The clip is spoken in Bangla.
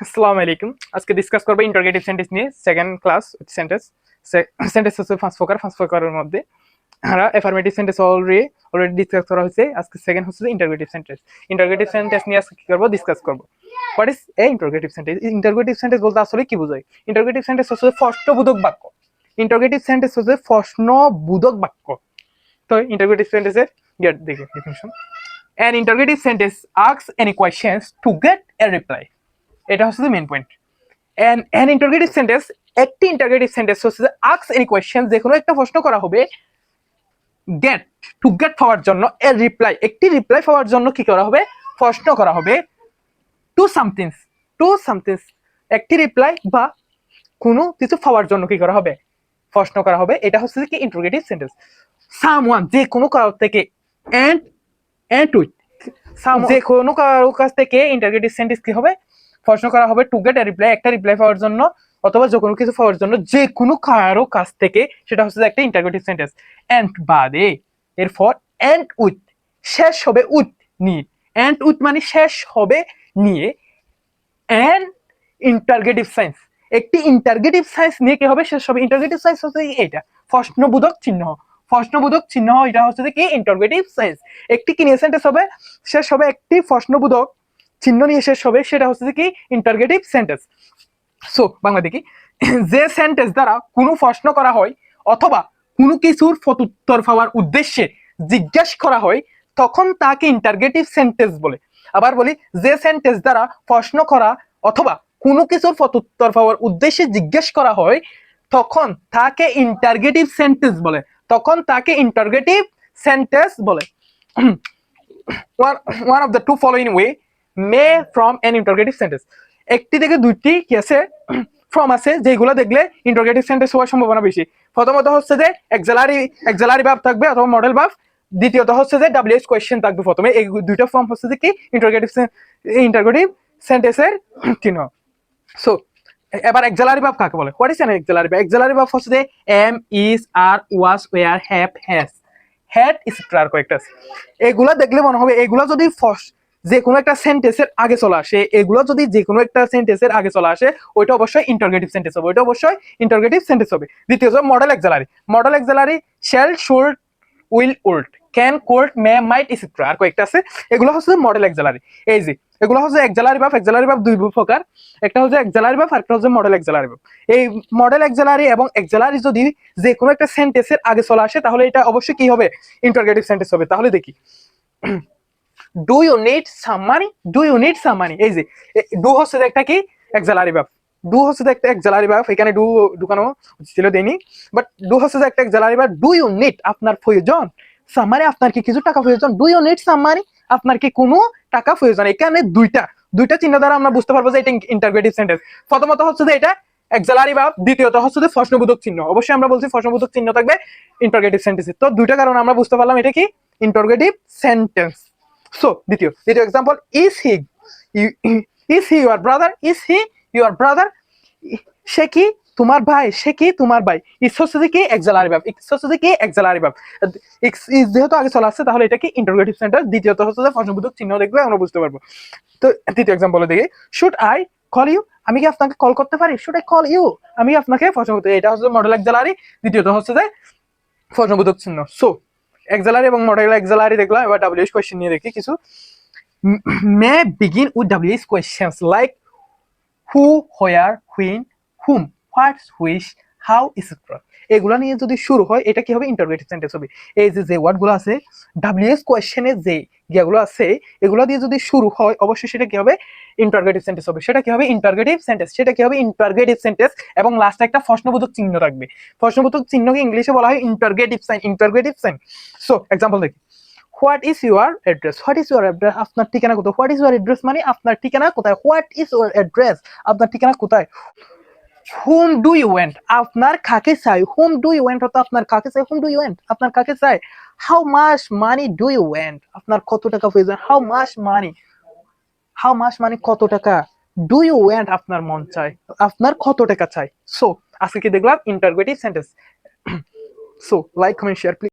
আসসালামু আলাইকুম। আজকে ডিসকাস করব ইন্টারোগেটিভ সেন্টেন্স নিয়ে। Second class sentence. সেন্টেন্স হচ্ছে পাঁচ প্রকারের মধ্যে আমরা অ্যাফার্মেটিভ সেন্টেন্স অলরেডি ডিসকাস করা হয়েছে। আজকে সেকেন্ড হচ্ছে ইন্টারোগেটিভ সেন্টেন্স। ইন্টারোগেটিভ সেন্টেন্স নিয়ে আজকে কি করব, ডিসকাস করব। What is a interrogative sentence? Interrogative sentence বলতে আসলে কি বোঝায়? ইন্টারোগেটিভ সেন্টেন্স হচ্ছে প্রশ্নবোধক বাক্য। ইন্টারোগেটিভ সেন্টেন্স হচ্ছে প্রশ্নবোধক বাক্য। তো ইন্টারোগেটিভ সেন্টেন্সের গেট দেখি definition. An interrogative sentence asks any questions to get a reply. এটা হচ্ছে main point. an interrogative sentence, একটি ইন্টারোগেটিভ সেন্টেন্স হচ্ছে ask any question, যে কোনো একটা প্রশ্ন করা হবে, get to get পাওয়ার জন্য, a reply একটি রিপ্লাই পাওয়ার জন্য কি করা হবে, প্রশ্ন করা হবে, to something একটি রিপ্লাই বা কোনো কিছু পাওয়ার জন্য কি করা হবে, প্রশ্ন করা হবে। এটা হচ্ছে কি ইন্টারোগেটিভ সেন্টেন্স। someone যে কোনো কারো থেকে, and with যে কোনো কারো কাছ থেকে ইন্টারোগেটিভ সেন্টেন্স কি হবে, প্রশ্ন করা হবে, টু গেট এ রিপ্লাই একটা রিপ্লাই পাওয়ার জন্য অথবা যে কোনো কিছু পাওয়ার জন্য যে কোনো কারো কাছ থেকে, সেটা হচ্ছে একটা ইন্টারোগেটিভ সেন্টেন্স। এন্ড বাদে এরপর এন্ড উইথ শেষ হবে উইথ নিয়ে, এন্ড উইথ মানে শেষ হবে নিয়ে। এন্ড ইন্টারোগেটিভ সাইন্স একটি ইন্টারোগেটিভ সাইন্স নিয়ে কি হবে, শেষ হবে। ইন্টারোগেটিভ সাইন্স হচ্ছে এটা প্রশ্নবোধক চিহ্ন। প্রশ্নবোধক চিহ্ন এটা হচ্ছে কি ইন্টারোগেটিভ সাইন্স। একটি কি নিয়ে সেন্টেন্স হবে, শেষ হবে একটি প্রশ্নবোধক চিহ্ন নিয়ে শেষ হবে, সেটা হচ্ছে কি ইন্টারোগেটিভ সেন্টেন্স। সো বাংলা দেখি, যে সেন্টেন্স দ্বারা কোনো প্রশ্ন করা হয় অথবা কোনো কিছুর প্রত্যুত্তর পাওয়ার উদ্দেশ্যে জিজ্ঞাসা করা হয়, তখন তাকে ইন্টারোগেটিভ সেন্টেন্স বলে। আবার বলি, যে সেন্টেন্স দ্বারা প্রশ্ন করা অথবা কোনো কিছুর প্রত্যুত্তর পাওয়ার উদ্দেশ্যে জিজ্ঞেস করা হয়, তখন তাকে ইন্টারোগেটিভ সেন্টেন্স বলে। তখন তাকে ইন্টারোগেটিভ সেন্টেন্স বলে। one of the two following way may from an interrogative sentence, একটি থেকে দুইটি কি আছে, ফর্ম আছে, যেগুলো দেখলে ইন্টারোগেটিভ সেন্টেন্স হওয়ার সম্ভাবনা বেশি। প্রথমত হচ্ছে যে এক্সালারি ভার্ব থাকবে অথবা মডেল ভার্ব। দ্বিতীয়ত হচ্ছে যে ডাব্লিউএইচ কোয়েশ্চেন থাকবে প্রথমে। এই দুইটা ফর্ম হচ্ছে যে কি ইন্টারোগেটিভ সেন্টেন্সের চিহ্ন। সো এবার এক্সালারি ভার্ব কাকে বলে? What is an auxiliary verb? Auxiliary verb হচ্ছে যে am, is, are, was, were, have, has, had etcetera, আর কয়েকটা আছে। এগুলা দেখলে মনে হবে এগুলা যদি যে কোনো একটা সেন্টেন্সের আগে চলে আসে, এগুলো যদি যে কোনো একটা সেন্টেন্সের আগে চলে আসে, ওইটা অবশ্যই ইন্টারোগেটিভ সেন্টেন্স হবে। ওইটা অবশ্যই ইন্টারোগেটিভ সেন্টেন্স হবে। দ্বিতীয়ত modal auxiliary. Modal auxiliary shall, should, will, would, can, could, may, might etcetera, আর কয়েকটা আছে। এগুলো হচ্ছে মডেল এক্সালারি। এই যে এগুলো হচ্ছে এক্সালারি ভার্ব দুই প্রকার, একটা হচ্ছে এক্সালারি ভার্ব আর একটা হচ্ছে মডেল এক্সালারি ভার্ব। এই মডেল এক্সালারি এবং এক্সালারি যদি যে কোনো একটা সেন্টেন্সের আগে চলে আসে, তাহলে এটা অবশ্যই কি হবে, ইন্টারোগেটিভ সেন্টেন্স হবে। তাহলে দেখি, do you need some money, do you need some money. এই যে ডু হচ্ছে একটা কি এক্সালারি ভার্ব, ডু হচ্ছে একটা এক্সালারি ভার্ব। এখানে ঢুকানো ছিল দেনি, বাট ডু হচ্ছে একটা এক্সালারি ভার্ব। ডু ইউ নিড আপনার প্রয়োজন, সাম মানি আপনার কি কিছু টাকা প্রয়োজন। ডু ইউ নিড সাম মানি আপনার কি কোনো টাকা প্রয়োজন। এখানে দুইটা চিহ্ন দ্বারা আমরা বুঝতে পারবো যে এটা ইন্টারোগেটিভ সেন্টেন্স। প্রথমত হচ্ছে যে এটা এক্সালারি ভার্ব, দ্বিতীয়ত হচ্ছে যে প্রশ্নবোধক চিহ্ন। অবশ্যই আমরা বলছি প্রশ্নবোধক চিহ্ন থাকবে ইন্টারোগেটিভ সেন্টেন্সে। তো দুইটা কারণে আমরা বুঝতে পারলাম এটা কি ইন্টারোগেটিভ সেন্টেন্স। সো দ্বিতীয় example, is he your brother, is he your brother, সে কি তোমার ভাই, সে কি তোমার ভাই। ইজ হচ্ছে কি এক্সালারি ভার্ব, ইজ হচ্ছে কি এক্সালারি ভার্ব। ইজ যেহেতু আগে চলে আসছে, তাহলে এটা কি ইন্টারোগেটিভ সেন্টেন্স। দ্বিতীয়ত হচ্ছে যে প্রশ্নবোধক চিহ্ন দেখলে আমরা বুঝতে পারবো। তো তৃতীয় এক্সাম্পল দেখি, শুড আই কল ইউ, আমি কি আপনাকে কল করতে পারি। শুড আই কল ইউ, আমি আপনাকে প্রশ্নবোধক। এটা হচ্ছে মডেল এক্সালারি, দ্বিতীয়ত হচ্ছে যে প্রশ্নবোধক চিহ্ন। সো এক্সালারি এবং মডেল এক্সালারি দেখলাম। এবার ডাব্লিউএইচ কোয়েশ্চেন নিয়ে দেখি কিছু। May begin with WH questions like who, where, when, whom, what, which, how etcetera. এগুলা নিয়ে যদি শুরু হয়, এটা কি হবে ইন্টারোগেটিভ সেন্টেন্স হবে। এই যে ওয়ার্ডগুলো আছে ডাব্লিউএইচ কোয়েশ্চেনে, যে ইয়েগুলো আছে, এগুলো দিয়ে যদি শুরু হয়, অবশ্যই সেটা কি হবে ইন্টারোগেটিভ সেন্টেন্স হবে। সেটা কি হবে ইন্টারোগেটিভ সেন্টেন্স, সেটা কি হবে ইন্টারোগেটিভ সেন্টেন্স। এবং লাস্টে একটা প্রশ্নবোধক চিহ্ন থাকবে। প্রশ্নবোধক চিহ্নকে ইংলিশে বলা হয় interrogative sign, interrogative sign. So example দেখি, what is your address, what is your address, আপনার ঠিকানা কোথায়। হোয়াট ইজ ইউর অ্যাড্রেস মানে আপনার ঠিকানা কোথায়। হোয়াট ইজ ইউর অ্যাড্রেস, আপনার ঠিকানা কোথায়। হুম ডু ইউ ওয়েন্ট, আপনার কাকে চাই। হুম ডু ইউ ওয়েন্ট হতো আপনার কাকে চাই। হুম ডু ইউ ওয়েন্ট, আপনার কাকে চাই। How much money do you want, আপনার কত টাকা প্রয়োজন। How much money, how much money কত টাকা। ডু ইউ ওয়েন্ট আপনার মন চাই, আপনার কত টাকা চাই। সো আজকে কি দেখলাম interrogative sentence. So like, comment, share please.